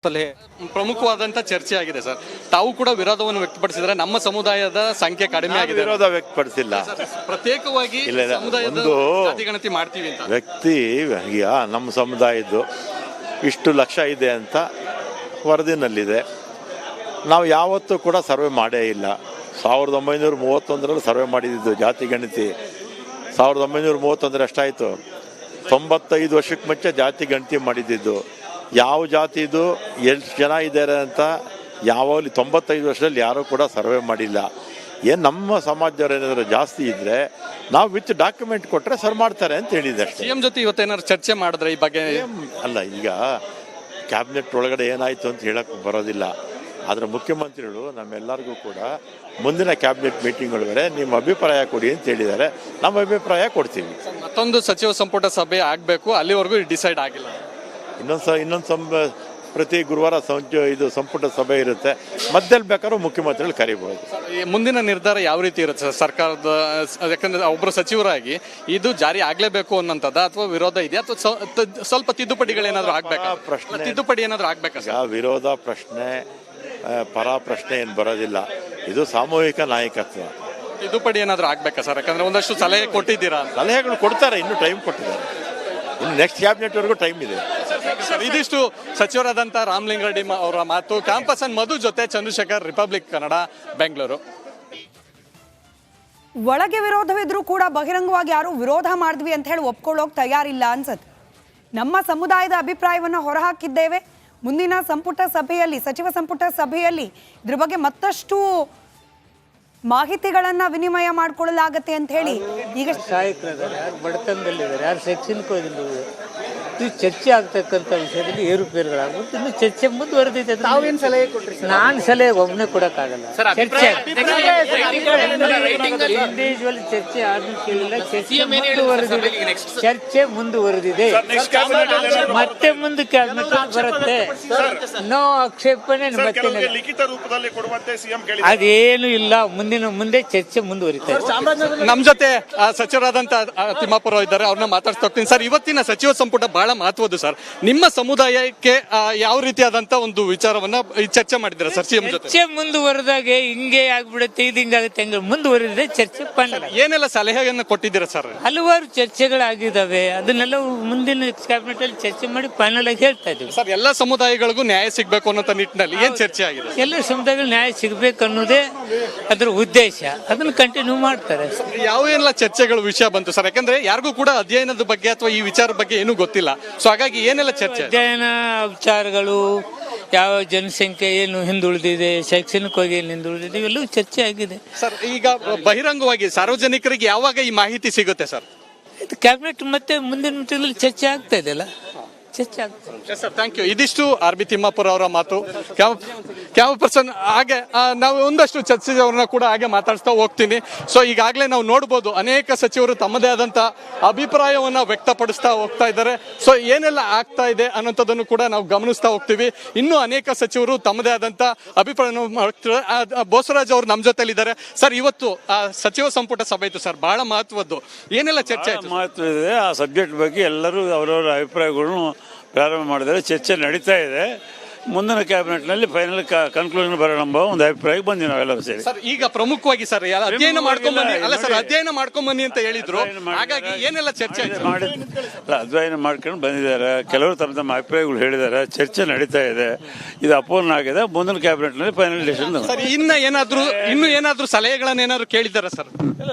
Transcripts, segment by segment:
ಸಲಹೆ ಪ್ರಮುಖವಾದಂತ ಚರ್ಚೆ ಆಗಿದೆ ಸರ್. ತಾವು ಕೂಡ ವಿರೋಧವನ್ನು ವ್ಯಕ್ತಪಡಿಸಿದ್ರೆ ನಮ್ಮ ಸಮುದಾಯದ ಸಂಖ್ಯೆ ಕಡಿಮೆ ಆಗಿದೆ. ವಿರೋಧ ವ್ಯಕ್ತಪಡಿಸಿಲ್ಲ, ಪ್ರತ್ಯೇಕವಾಗಿ ಸಮುದಾಯದ ಜಾತಿ ಗಣತಿ ಮಾಡ್ತೀವಿ ಅಂತ. ವ್ಯಕ್ತಿ ಈಗ ನಮ್ಮ ಸಮುದಾಯದ್ದು ಇಷ್ಟು ಲಕ್ಷ ಇದೆ ಅಂತ ವರದಿನಲ್ಲಿದೆ. ನಾವು ಯಾವತ್ತೂ ಕೂಡ ಸರ್ವೆ ಮಾಡೇ ಇಲ್ಲ. 1931 ಸರ್ವೆ ಮಾಡಿದ್ದು ಜಾತಿ ಗಣತಿ. 1931 ಎಷ್ಟಾಯಿತು? 95 ವರ್ಷಕ್ಕೆ ಮುಂಚೆ ಜಾತಿ ಗಣತಿ ಮಾಡಿದ್ದು. ಯಾವ ಜಾತಿದು ಎಷ್ಟು ಜನ ಇದ್ದಾರೆ ಅಂತ ಯಾವಾಗಲೂ 95 ವರ್ಷದಲ್ಲಿ ಯಾರೂ ಕೂಡ ಸರ್ವೆ ಮಾಡಿಲ್ಲ. ಏನು ನಮ್ಮ ಸಮಾಜದವ್ರು ಏನಾದರೂ ಜಾಸ್ತಿ ಇದ್ದರೆ ನಾವು ವಿತ್ ಡಾಕ್ಯುಮೆಂಟ್ ಕೊಟ್ಟರೆ ಸರ್ ಮಾಡ್ತಾರೆ ಅಂತ ಹೇಳಿದೆ ಅಷ್ಟೇ. ಸಿಎಂ ಜೊತೆ ಇವತ್ತೇನಾದ್ರು ಚರ್ಚೆ ಮಾಡಿದ್ರೆ ಈ ಬಗ್ಗೆ? ಅಲ್ಲ, ಈಗ ಕ್ಯಾಬಿನೆಟ್ ಒಳಗಡೆ ಏನಾಯಿತು ಅಂತ ಹೇಳಕ್ಕೆ ಬರೋದಿಲ್ಲ. ಆದರೆ ಮುಖ್ಯಮಂತ್ರಿಗಳು ನಮ್ಮೆಲ್ಲರಿಗೂ ಕೂಡ ಮುಂದಿನ ಕ್ಯಾಬಿನೆಟ್ ಮೀಟಿಂಗ್ ಒಳಗಡೆ ನಿಮ್ಮ ಅಭಿಪ್ರಾಯ ಕೊಡಿ ಅಂತ ಹೇಳಿದ್ದಾರೆ. ನಮ್ಮ ಅಭಿಪ್ರಾಯ ಕೊಡ್ತೀವಿ. ಮತ್ತೊಂದು ಸಚಿವ ಸಂಪುಟ ಸಭೆ ಆಗಬೇಕು, ಅಲ್ಲಿವರೆಗೂ ಡಿಸೈಡ್ ಆಗಿಲ್ಲ. ಇನ್ನೊಂದು ಪ್ರತಿ ಗುರುವಾರ ಇದು ಸಂಪುಟ ಸಭೆ ಇರುತ್ತೆ. ಮಧ್ಯದಲ್ಲಿ ಬೇಕಾದ್ರೂ ಮುಖ್ಯಮಂತ್ರಿಗಳು ಕರೀಬಹುದು. ಮುಂದಿನ ನಿರ್ಧಾರ ಯಾವ ರೀತಿ ಇರುತ್ತೆ ಸರ್ ಸರ್ಕಾರದ? ಯಾಕಂದ್ರೆ ಒಬ್ಬರು ಸಚಿವರಾಗಿ ಇದು ಜಾರಿ ಆಗ್ಲೇಬೇಕು ಅನ್ನೋಂಥದ್ದು ಅಥವಾ ವಿರೋಧ ಇದೆಯಾ ಅಥವಾ ಸ್ವಲ್ಪ ತಿದ್ದುಪಡಿಗಳೇನಾದ್ರೂ ಆಗ್ಬೇಕಾ? ಪ್ರಶ್ನೆ ತಿದ್ದುಪಡಿ ಏನಾದ್ರೂ ಆಗ್ಬೇಕಾ? ವಿರೋಧ ಪ್ರಶ್ನೆ ಪರ ಪ್ರಶ್ನೆ ಏನು ಬರೋದಿಲ್ಲ. ಇದು ಸಾಮೂಹಿಕ ನಾಯಕತ್ವ. ತಿದ್ದುಪಡಿ ಏನಾದ್ರೂ ಆಗ್ಬೇಕಾ ಸರ್? ಯಾಕಂದ್ರೆ ಒಂದಷ್ಟು ಸಲಹೆ ಕೊಟ್ಟಿದ್ದೀರಾ? ಸಲಹೆಗಳು ಕೊಡ್ತಾರೆ, ಇನ್ನೂ ಟೈಮ್ ಕೊಟ್ಟಿದ್ದಾರೆ. ಇನ್ನು ನೆಕ್ಸ್ಟ್ ಕ್ಯಾಬಿನೆಟ್ವರೆಗೂ ಟೈಮ್ ಇದೆ. ಇದಿಷ್ಟು ಸಚಿವರಾದಂಥ ರಾಮಲಿಂಗಾರೆಡ್ಡಿ ಅವರ ಮಾತು. ಕ್ಯಾಂಪಸ್ ಅಂಡ್ ಮಧು ಜೊತೆ ಚಂದ್ರಶೇಖರ್, ರಿಪಬ್ಲಿಕ್ ಕನ್ನಡ, ಬೆಂಗಳೂರು. ಒಳಗೆ ವಿರೋಧವಿದ್ರೂ ಕೂಡ ಬಹಿರಂಗವಾಗಿ ಯಾರು ವಿರೋಧ ಮಾಡಿದ್ವಿ ಅಂತ ಹೇಳಿ ಒಪ್ಕೊಳ್ಳೋಕೆ ತಯಾರಿಲ್ಲ ಅನ್ಸತ್ತೆ. ನಮ್ಮ ಸಮುದಾಯದ ಅಭಿಪ್ರಾಯವನ್ನು ಹೊರಹಾಕಿದ್ದೇವೆ. ಮುಂದಿನ ಸಂಪುಟ ಸಭೆಯಲ್ಲಿ, ಸಚಿವ ಸಂಪುಟ ಸಭೆಯಲ್ಲಿ ಇದ್ರ ಬಗ್ಗೆ ಮತ್ತಷ್ಟು ಮಾಹಿತಿಗಳನ್ನ ವಿನಿಮಯ ಮಾಡಿಕೊಳ್ಳಲಾಗತ್ತೆ ಅಂತ ಹೇಳಿ ಈಗ ಸಹಾಯಕರಿದ್ದಾರೆ, ಯಾರು ಬಡತನದಲ್ಲಿದ್ದಾರೆ, ಯಾರು ಶೈಕ್ಷಣಿಕ ಇದು ಚರ್ಚೆ ಆಗ್ತಕ್ಕಂಥ ವಿಷಯದಲ್ಲಿ ಏರುಪೇರುಗಳಾಗ್ಬಿಟ್ಟು ಇನ್ನು ಚರ್ಚೆ ಮುಂದುವರೆದಿದೆ. ತಾವೇನು ಸಲಹೆ ಕೊಟ್ರಿ? ನಾನು ಸಲಹೆ ಒಬ್ಬನೇ ಕೊಡಕ್ಕಾಗಲ್ಲ. ಚರ್ಚೆ ಇಂಡಿವಿಜುವಲ್ ಚರ್ಚೆ ಆದ್ರೂ ಕೇಳಿಲ್ಲ. ಚರ್ಚೆ ಮುಂದುವರೆದಿದೆ. ಮತ್ತೆ ಮುಂದೆ ಕ್ಯಾಬಿನೆಟ್ ಬರುತ್ತೆ. ನೋ ಆಕ್ಷೇಪಣೆ. ಅದೇನು ಇಲ್ಲ. ಮುಂದೆ ಚರ್ಚೆ ಮುಂದುವರಿತಾ ಇದೆ. ನಮ್ಮ ಜೊತೆ ಸಚಿವರಾದಂತ ತಿಮ್ಮಾಪುರ ಇದ್ದಾರೆ, ಅವ್ರನ್ನ ಮಾತಾಡ್ತಾ ಹೋಗ್ತೀನಿ. ಸರ್, ಇವತ್ತಿನ ಸಚಿವ ಸಂಪುಟ ಬಹಳ ಮಹತ್ವದ್ದು ಸರ್. ನಿಮ್ಮ ಸಮುದಾಯಕ್ಕೆ ಯಾವ ರೀತಿಯಾದಂತ ಒಂದು ವಿಚಾರವನ್ನ ಚರ್ಚೆ ಮಾಡಿದ್ದೀರಾ ಸರ್ ಸಿಎಂ ಜೊತೆ? ಚರ್ಚೆ ಮುಂದುವರೆದಾಗೆ ಹಿಂಗೆ ಆಗ್ಬಿಡುತ್ತೆ, ಇದು ಹಿಂಗಾಗುತ್ತೆ, ಹಂಗೆ ಮುಂದುವರೆದಿದೆ. ಚರ್ಚೆ ಏನೆಲ್ಲ ಸಲಹೆಯನ್ನು ಕೊಟ್ಟಿದ್ದೀರಾ ಸರ್? ಹಲವಾರು ಚರ್ಚೆಗಳಾಗಿದ್ದಾವೆ. ಅದನ್ನೆಲ್ಲ ಮುಂದಿನ ಕ್ಯಾಬಿನೆಟ್ ಅಲ್ಲಿ ಚರ್ಚೆ ಮಾಡಿ ಫೈನಲ್ ಆಗಿ ಹೇಳ್ತಾ ಇದ್ದೀವಿ ಸರ್. ಎಲ್ಲ ಸಮುದಾಯಗಳಿಗೂ ನ್ಯಾಯ ಸಿಗಬೇಕು ಅನ್ನೋ ನಿಟ್ಟಿನಲ್ಲಿ ಏನ್ ಚರ್ಚೆ ಆಗಿದೆ? ಎಲ್ಲ ಸಮುದಾಯಗಳು ನ್ಯಾಯ ಸಿಗಬೇಕು ಅನ್ನೋದೇ ಅದರ ಉದ್ದೇಶ. ಅದನ್ನು ಕಂಟಿನ್ಯೂ ಮಾಡ್ತಾರೆ. ಯಾವೆಲ್ಲ ಚರ್ಚೆಗಳು ವಿಷಯ ಬಂತು ಸರ್? ಯಾಕಂದ್ರೆ ಯಾರಿಗೂ ಕೂಡ ಅಧ್ಯಯನದ ಬಗ್ಗೆ ಅಥವಾ ಈ ವಿಚಾರ ಬಗ್ಗೆ ಏನೂ ಗೊತ್ತಿಲ್ಲ. ಸೊ ಹಾಗಾಗಿ ಏನೆಲ್ಲ ಚರ್ಚೆ? ಅಧ್ಯಯನ ವಿಚಾರಗಳು, ಯಾವ ಜನಸಂಖ್ಯೆ ಏನು ಹಿಂದುಳಿದಿದೆ, ಶೈಕ್ಷಣಿಕವಾಗಿ ಏನು ಹಿಂದುಳಿದಿದೆ, ಇವೆಲ್ಲವೂ ಚರ್ಚೆ ಆಗಿದೆ ಸರ್. ಈಗ ಬಹಿರಂಗವಾಗಿ ಸಾರ್ವಜನಿಕರಿಗೆ ಯಾವಾಗ ಈ ಮಾಹಿತಿ ಸಿಗುತ್ತೆ ಸರ್? ಇದು ಕ್ಯಾಬಿನೆಟ್ ಮತ್ತೆ ಮುಂದಿನ ಮೀಟಿಂಗ್ ಚರ್ಚೆ ಆಗ್ತಾ ಇದೆಯಲ್ಲ, ಚರ್ಚೆ ಆಗ್ತದೆ ಸರ್. Thank you. ಇದಿಷ್ಟು ಆರ್.ಬಿ. ತಿಮ್ಮಾಪುರ ಅವರ ಮಾತು. ಕ್ಯಾಮ್ ಪರ್ಸನ್ ಹಾಗೆ ನಾವು ಒಂದಷ್ಟು ಚರ್ಚೆಯವ್ರನ್ನ ಕೂಡ ಹಾಗೆ ಮಾತಾಡ್ತಾ ಹೋಗ್ತೀನಿ. ಸೊ ಈಗಾಗಲೇ ನಾವು ನೋಡ್ಬೋದು, ಅನೇಕ ಸಚಿವರು ತಮ್ಮದೇ ಆದಂತ ಅಭಿಪ್ರಾಯವನ್ನ ವ್ಯಕ್ತಪಡಿಸ್ತಾ ಹೋಗ್ತಾ ಇದ್ದಾರೆ. ಸೊ ಏನೆಲ್ಲ ಆಗ್ತಾ ಇದೆ ಅನ್ನೋಂಥದ್ದನ್ನು ಕೂಡ ನಾವು ಗಮನಿಸ್ತಾ ಹೋಗ್ತೀವಿ. ಇನ್ನೂ ಅನೇಕ ಸಚಿವರು ತಮ್ಮದೇ ಆದಂತ ಅಭಿಪ್ರಾಯ ಮಾಡ್ತಾರೆ. ಬೋಸರಾಜ್ ಅವರು ನಮ್ಮ ಜೊತೆಲಿದ್ದಾರೆ. ಸರ್, ಇವತ್ತು ಸಚಿವ ಸಂಪುಟ ಸಭೆ ಇತ್ತು ಸರ್, ಬಹಳ ಮಹತ್ವದ್ದು. ಏನೆಲ್ಲ ಚರ್ಚೆ ಆಯ್ತು? ಮಹತ್ವ ಇದೆ. ಆ ಸಬ್ಜೆಕ್ಟ್ ಬಗ್ಗೆ ಎಲ್ಲರೂ ಅವರವರ ಅಭಿಪ್ರಾಯಗಳನ್ನು ಪ್ರಾರಂಭ ಮಾಡಿದರೆ ಚರ್ಚೆ ನಡೀತಾ ಇದೆ. ಮುಂದಿನ ಕ್ಯಾಬಿನೆಟ್ನಲ್ಲಿ ಫೈನಲ್ ಕನ್ಕ್ಲೂಷನ್ ಬರೋಣ ಎಂಬ ಒಂದು ಅಭಿಪ್ರಾಯಕ್ಕೆ ಬಂದ್ವಿ ನಾವೆಲ್ಲರೂ ಸೇರಿ. ಸರ್, ಈಗ ಪ್ರಮುಖವಾಗಿ ಸರ್ ಅಧ್ಯಯನ ಮಾಡ್ಕೊಂಬನ್ನಿ, ಅಲ್ಲ ಸರ್ ಅಧ್ಯಯನ ಮಾಡ್ಕೊಂಬನ್ನಿ ಅಂತ ಹೇಳಿದ್ರು. ಹಾಗಾಗಿ ಏನೆಲ್ಲ ಚರ್ಚೆ ಅಧ್ಯಯನ ಮಾಡ್ಕೊಂಡು ಬಂದಿದ್ದಾರೆ. ಕೆಲವರು ತಮ್ಮ ಅಭಿಪ್ರಾಯಗಳು ಹೇಳಿದ್ದಾರೆ. ಚರ್ಚೆ ನಡೀತಾ ಇದೆ. ಇದು ಅಪೂರ್ಣ ಆಗಿದೆ. ಮುಂದಿನ ಕ್ಯಾಬಿನೆಟ್ನಲ್ಲಿ ಫೈನಲ್ ಡಿಸಿಷನ್. ಸರ್, ಇನ್ನೂ ಏನಾದ್ರೂ ಸಲಹೆಗಳನ್ನ ಏನಾದ್ರು ಕೇಳಿದ್ದಾರೆ ಸರ್?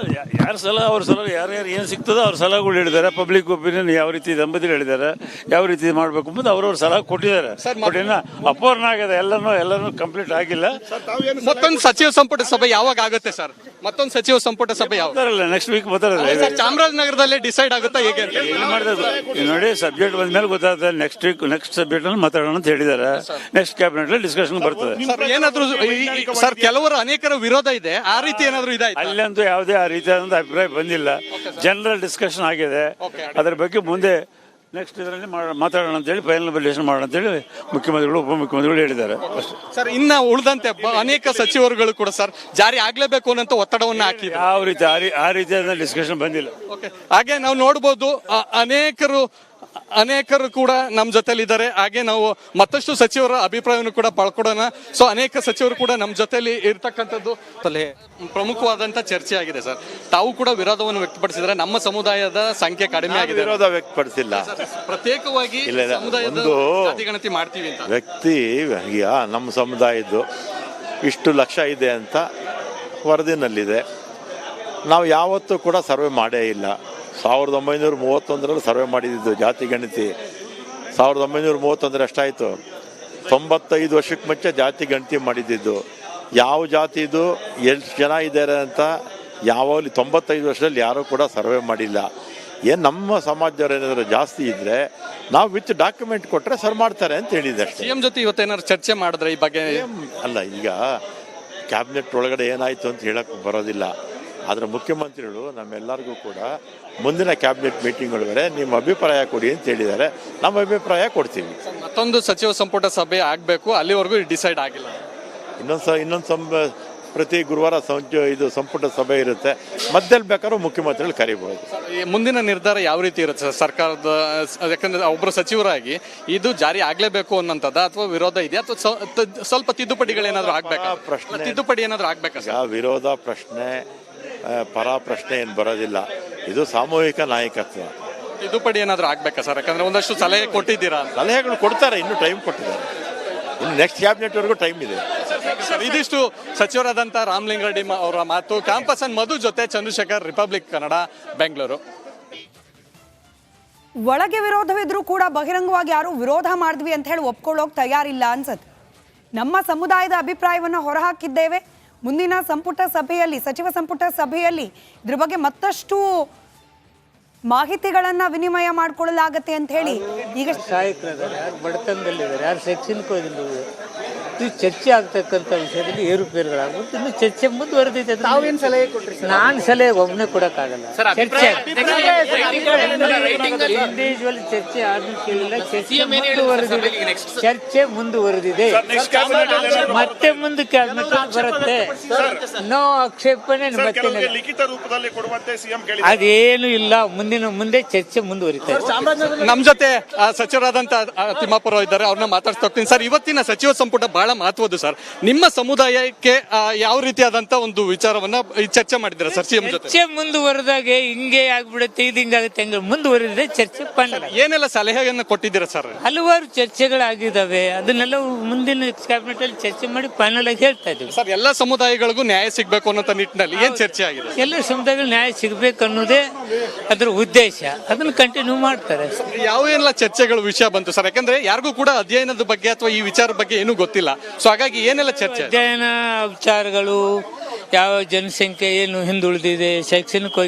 ಯಾರ ಸಲಹೆ ಅವ್ರ ಸಲಹೆ, ಯಾರ್ಯಾರು ಏನು ಸಿಗ್ತದೋ ಅವ್ರ ಸಲಹೆಗಳು ಹೇಳಿದ್ದಾರೆ. ಪಬ್ಲಿಕ್ ಒಪಿನಿಯನ್ ಯಾವ ರೀತಿ ದಂಪತಿಗಳು ಹೇಳಿದ್ದಾರೆ, ಯಾವ ರೀತಿ ಮಾಡಬೇಕು ಎಂಬುದು ಅವ್ರವ್ರ ಸಲಹೆ ಕೊಟ್ಟಿದ್ದಾರೆ. ಅಪೂರ್ಣ ಆಗಿದೆ. ಎಲ್ಲನೂ ಕಂಪ್ಲೀಟ್ ಆಗಿಲ್ಲ. ಮತ್ತೊಂದು ಸಚಿವ ಸಂಪುಟ ಸಭೆ ಯಾವಾಗ ಆಗುತ್ತೆ ಸರ್? ಮತ್ತೊಂದು ಸಚಿವ ಸಂಪುಟ ಸಭೆ ಯಾವಾಗ? ನೆಕ್ಸ್ಟ್ ವೀಕ್ ಮಾತಾಡೋದು. ಚಾಮರಾಜನಗರದಲ್ಲೇ ಡಿಸೈಡ್ ಆಗುತ್ತಾ ಹೇಗೆ ಅಂತ ನೋಡಿ. ಸಬ್ಜೆಕ್ಟ್ ಬಂದ್ಮೇಲೆ ಗೊತ್ತಾಗ್ತದೆ. ನೆಕ್ಸ್ಟ್ ಸಬ್ಜೆಕ್ಟ್ ಅಲ್ಲಿ ಮಾತಾಡೋಣ ಅಂತ ಹೇಳಿದ್ದಾರೆ. ನೆಕ್ಸ್ಟ್ ಕ್ಯಾಬಿನೆಟ್ ಅಲ್ಲಿ ಡಿಸ್ಕಷನ್ ಬರ್ತದೆ. ಏನಾದ್ರು ಸರ್, ಕೆಲವರು ಅನೇಕರ ವಿರೋಧ ಇದೆ, ಆ ರೀತಿ ಏನಾದ್ರು ಇದೆ? ಅಲ್ಲಂತೂ ಯಾವುದೇ ಆ ರೀತಿಯಾದಂತ ಅಭಿಪ್ರಾಯ ಬಂದಿಲ್ಲ. ಜನರಲ್ ಡಿಸ್ಕಷನ್ ಆಗಿದೆ. ಅದರ ಬಗ್ಗೆ ಮುಂದೆ ನೆಕ್ಸ್ಟ್ ಇದರಲ್ಲಿ ಮಾತಾಡೋಣ ಅಂತೇಳಿ ಫೈನಲ್ ಡಿಸಿಷನ್ ಮಾಡೋಣ ಅಂತೇಳಿ ಮುಖ್ಯಮಂತ್ರಿಗಳು ಉಪಮುಖ್ಯಮಂತ್ರಿಗಳು ಹೇಳಿದ್ದಾರೆ ಸರ್. ಇನ್ನ ಉಳಿದಂತೆ ಅನೇಕ ಸಚಿವರುಗಳು ಕೂಡ ಸರ್ ಜಾರಿ ಆಗ್ಲೇಬೇಕು ಅನ್ನೋ ಒತ್ತಡವನ್ನು ಹಾಕಿ ಯಾವ ರೀತಿ ಆ ರೀತಿಯಾದ ಡಿಸ್ಕಷನ್ ಬಂದಿಲ್ಲ. ಹಾಗೆ ನಾವು ನೋಡ್ಬೋದು, ಅನೇಕರು ಅನೇಕರು ಕೂಡ ನಮ್ಮ ಜೊತೆಲಿದ್ದಾರೆ. ಹಾಗೆ ನಾವು ಮತ್ತಷ್ಟು ಸಚಿವರ ಅಭಿಪ್ರಾಯವನ್ನು ಕೂಡ ಪಡ್ಕೊಡೋಣ. ಸೊ ಅನೇಕ ಸಚಿವರು ಕೂಡ ನಮ್ಮ ಜೊತೆಲಿ ಇರ್ತಕ್ಕಂಥದ್ದು ಪ್ರಮುಖವಾದಂತ ಚರ್ಚೆ ಆಗಿದೆ ಸರ್. ತಾವು ಕೂಡ ವಿರೋಧವನ್ನು ವ್ಯಕ್ತಪಡಿಸಿದರೆ ನಮ್ಮ ಸಮುದಾಯದ ಸಂಖ್ಯೆ ಕಡಿಮೆ ಆಗಿದೆ. ವಿರೋಧ ವ್ಯಕ್ತಪಡಿಸಿಲ್ಲ, ಪ್ರತ್ಯೇಕವಾಗಿ ಸಮುದಾಯದ ಜಾತಿಗಣತಿ ಮಾಡ್ತೀವಿ ಅಂತ ವ್ಯಕ್ತಿ ಈಗ ನಮ್ಮ ಸಮುದಾಯದ್ದು ಇಷ್ಟು ಲಕ್ಷ ಇದೆ ಅಂತ ವರದಿನಲ್ಲಿದೆ. ನಾವು ಯಾವತ್ತೂ ಕೂಡ ಸರ್ವೆ ಮಾಡೇ ಇಲ್ಲ. 1931 ಸರ್ವೆ ಮಾಡಿದ್ದು ಜಾತಿ ಗಣತಿ. 1931 ಎಷ್ಟಾಯಿತು? 95 ವರ್ಷಕ್ಕೆ ಮುಂಚೆ ಜಾತಿ ಗಣತಿ ಮಾಡಿದ್ದು. ಯಾವ ಜಾತಿದು ಎಷ್ಟು ಜನ ಇದ್ದಾರೆ ಅಂತ ಯಾವಾಗಲೂ 95 ವರ್ಷದಲ್ಲಿ ಯಾರೂ ಕೂಡ ಸರ್ವೆ ಮಾಡಿಲ್ಲ. ಏನು ನಮ್ಮ ಸಮಾಜದವ್ರು ಏನಾದರೂ ಜಾಸ್ತಿ ಇದ್ದರೆ ನಾವು ವಿತ್ ಡಾಕ್ಯುಮೆಂಟ್ ಕೊಟ್ಟರೆ ಸರ್ ಮಾಡ್ತಾರೆ ಅಂತ ಹೇಳಿದೆ ಅಷ್ಟೇ. ಸಿಎಂ ಜೊತೆ ಇವತ್ತೇನಾದ್ರು ಚರ್ಚೆ ಮಾಡಿದ್ರೆ ಈ ಬಗ್ಗೆ? ಅಲ್ಲ, ಈಗ ಕ್ಯಾಬಿನೆಟ್ ಒಳಗಡೆ ಏನಾಯಿತು ಅಂತ ಹೇಳಕ್ಕೆ ಬರೋದಿಲ್ಲ. ಆದರೆ ಮುಖ್ಯಮಂತ್ರಿಗಳು ನಮ್ಮೆಲ್ಲರಿಗೂ ಕೂಡ ಮುಂದಿನ ಕ್ಯಾಬಿನೆಟ್ ಮೀಟಿಂಗ್ ಒಳಗಡೆ ನಿಮ್ಮ ಅಭಿಪ್ರಾಯ ಕೊಡಿ ಅಂತ ಹೇಳಿದ್ದಾರೆ. ನಮ್ಮ ಅಭಿಪ್ರಾಯ ಕೊಡ್ತೀವಿ. ಮತ್ತೊಂದು ಸಚಿವ ಸಂಪುಟ ಸಭೆ ಆಗಬೇಕು, ಅಲ್ಲಿವರೆಗೂ ಡಿಸೈಡ್ ಆಗಿಲ್ಲ. ಇನ್ನೊಂದು ಪ್ರತಿ ಗುರುವಾರ ಇದು ಸಂಪುಟ ಸಭೆ ಇರುತ್ತೆ. ಮಧ್ಯದಲ್ಲಿ ಬೇಕಾದ್ರೂ ಮುಖ್ಯಮಂತ್ರಿಗಳು ಕರಿಬಹುದು. ಈ ಮುಂದಿನ ನಿರ್ಧಾರ ಯಾವ ರೀತಿ ಇರುತ್ತೆ ಸರ್ ಸರ್ಕಾರದ? ಯಾಕಂದ್ರೆ ಒಬ್ಬರು ಸಚಿವರಾಗಿ ಇದು ಜಾರಿ ಆಗ್ಲೇಬೇಕು ಅನ್ನೋಂಥದ್ದು ಅಥವಾ ವಿರೋಧ ಇದೆಯಾ ಅಥವಾ ಸ್ವಲ್ಪ ತಿದ್ದುಪಡಿಗಳೇನಾದ್ರೂ ಆಗ್ಬೇಕಾ? ಪ್ರಶ್ನೆ ತಿದ್ದುಪಡಿ ಏನಾದ್ರೂ ಆಗ್ಬೇಕಾ ಸರ್? ವಿರೋಧ ಪ್ರಶ್ನೆ ಪರ ಪ್ರಶ್ನೆ ಏನು ಬರೋದಿಲ್ಲ. ಇದು ಸಾಮೂಹಿಕ ನಾಯಕತ್ವ. ತಿದ್ದುಪಡಿ ಏನಾದ್ರೂ ಆಗ್ಬೇಕಾ ಸರ್? ಯಾಕಂದ್ರೆ ಒಂದಷ್ಟು ಸಲಹೆ ಕೊಟ್ಟಿದ್ದೀರಾ? ಸಲಹೆಗಳು ಕೊಡ್ತಾರೆ, ಇನ್ನೂ ಟೈಮ್ ಕೊಟ್ಟಿದ್ದಾರೆ. ಇನ್ನು ನೆಕ್ಸ್ಟ್ ಕ್ಯಾಬಿನೆಟ್ವರೆಗೂ ಟೈಮ್ ಇದೆ. ಇದಿಷ್ಟು ಸಚಿವರಾದಂಥ ರಾಮಲಿಂಗಾರೆಡ್ಡಿ ಅವರ ಮಾತು. ಕ್ಯಾಂಪಸ್ ಅಂಡ್ ಮಧು ಜೊತೆ ಚಂದ್ರಶೇಖರ್, ರಿಪಬ್ಲಿಕ್ ಕನ್ನಡ, ಬೆಂಗಳೂರು. ಒಳಗೆ ವಿರೋಧವಿದ್ರೂ ಕೂಡ ಬಹಿರಂಗವಾಗಿ ಯಾರು ವಿರೋಧ ಮಾಡಿದ್ವಿ ಅಂತ ಹೇಳಿ ಒಪ್ಕೊಳ್ಳೋಕೆ ತಯಾರಿಲ್ಲ ಅನ್ಸುತ್ತೆ. ನಮ್ಮ ಸಮುದಾಯದ ಅಭಿಪ್ರಾಯವನ್ನು ಹೊರಹಾಕಿದ್ದೇವೆ. ಮುಂದಿನ ಸಂಪುಟ ಸಭೆಯಲ್ಲಿ, ಸಚಿವ ಸಂಪುಟ ಸಭೆಯಲ್ಲಿ ಇದ್ರ ಬಗ್ಗೆ ಮತ್ತಷ್ಟು ಮಾಹಿತಿಗಳನ್ನ ವಿನಿಮಯ ಮಾಡಿಕೊಳ್ಳಲಾಗತ್ತೆ ಅಂತ ಹೇಳಿ ಈಗ ಸಹಾಯಕರಿದ್ದಾರೆ, ಯಾರು ಬಡತನದಲ್ಲಿದ್ದಾರೆ, ಯಾರು ಶೈಕ್ಷಣಿಕ ಹೋಗಿದ್ದಾರೆ. ಇದು ಚರ್ಚೆ ಆಗ್ತಕ್ಕಂಥ ವಿಷಯದಲ್ಲಿ ಏರುಪೇರುಗಳಾಗ್ಬಿಟ್ಟು ಇನ್ನು ಚರ್ಚೆ ಮುಂದುವರೆದಿದೆ. ತಾವೇನು ಸಲಹೆ ಕೊಟ್ರಿ? ನಾನು ಸಲಹೆ ಒಬ್ಬನೇ ಕೊಡೋಕ್ಕಾಗಲ್ಲ. ಚರ್ಚೆ ಇಂಡಿವಿಜುವಲ್ ಚರ್ಚೆ ಆದ್ರೂ ಕೇಳಿಲ್ಲ. ಚರ್ಚೆ ಮುಂದುವರೆದಿದೆ. ಮತ್ತೆ ಮುಂದೆ ಕ್ಯಾಬಿನೆಟ್ ಬರುತ್ತೆ. ನೋ ಆಕ್ಷೇಪಣೆ. ಮತ್ತೆ ಲಿಖಿತ ರೂಪದಲ್ಲಿ ಕೊಡುವಂತೆ ಸಿಎಂ ಕೇಳಿ ಅದೇನು ಇಲ್ಲ. ಮುಂದೆ ಚರ್ಚೆ ಮುಂದುವರಿತಾ ಇದೆ. ನಮ್ಮ ಜೊತೆ ಸಚಿವರಾದಂತ ತಿಮ್ಮಾಪುರ ಇದ್ದಾರೆ, ಅವ್ರನ್ನ ಮಾತಾಡ್ತಾ ಹೋಗ್ತೀನಿ. ಸರ್, ಇವತ್ತಿನ ಸಚಿವ ಸಂಪುಟ ಬಹಳ ಮಹತ್ವದ್ದು ಸರ್. ನಿಮ್ಮ ಸಮುದಾಯಕ್ಕೆ ಯಾವ ರೀತಿಯಾದಂತ ಒಂದು ವಿಚಾರವನ್ನ ಚರ್ಚೆ ಮಾಡಿದ್ದೀರಾ ಸರ್ ಸಿಎಂ ಜೊತೆ? ಚರ್ಚೆ ಮುಂದುವರೆದಾಗೆ ಹಿಂಗೆ ಆಗ್ಬಿಡುತ್ತೆ, ಇದು ಹಿಂಗಾಗುತ್ತೆ, ಹಂಗೆ ಮುಂದುವರೆದಿದೆ. ಚರ್ಚೆ ಏನೆಲ್ಲ ಸಲಹೆಯನ್ನು ಕೊಟ್ಟಿದ್ದೀರಾ ಸರ್? ಹಲವಾರು ಚರ್ಚೆಗಳಾಗಿದ್ದಾವೆ. ಅದನ್ನೆಲ್ಲ ಮುಂದಿನ ಕ್ಯಾಬಿನೆಟ್ ಅಲ್ಲಿ ಚರ್ಚೆ ಮಾಡಿ ಫೈನಲ್ ಆಗಿ ಹೇಳ್ತಾ ಇದ್ದೀವಿ ಸರ್. ಎಲ್ಲ ಸಮುದಾಯಗಳಿಗೂ ನ್ಯಾಯ ಸಿಗಬೇಕು ಅನ್ನೋ ನಿಟ್ಟಿನಲ್ಲಿ ಏನ್ ಚರ್ಚೆ ಆಗಿದೆ? ಎಲ್ಲ ಸಮುದಾಯಗಳು ನ್ಯಾಯ ಸಿಗಬೇಕು ಅನ್ನೋದೇ ಅದರ ಉದ್ದೇಶ. ಅದನ್ನು ಕಂಟಿನ್ಯೂ ಮಾಡ್ತಾರೆ. ಯಾವ ಎಲ್ಲ ಚರ್ಚೆಗಳು ವಿಷಯ ಬಂತು ಸರ್? ಯಾಕಂದ್ರೆ ಯಾರಿಗೂ ಕೂಡ ಅಧ್ಯಯನದ ಬಗ್ಗೆ ಅಥವಾ ಈ ವಿಚಾರ ಬಗ್ಗೆ ಏನೂ ಗೊತ್ತಿಲ್ಲ. ಸೊ ಹಾಗಾಗಿ ಏನೆಲ್ಲ ಚರ್ಚೆ? ಅಧ್ಯಯನ ವಿಚಾರಗಳು, ಯಾವ ಜನಸಂಖ್ಯೆ ಏನು ಹಿಂದುಳಿದಿದೆ, ಶೈಕ್ಷಣಿಕ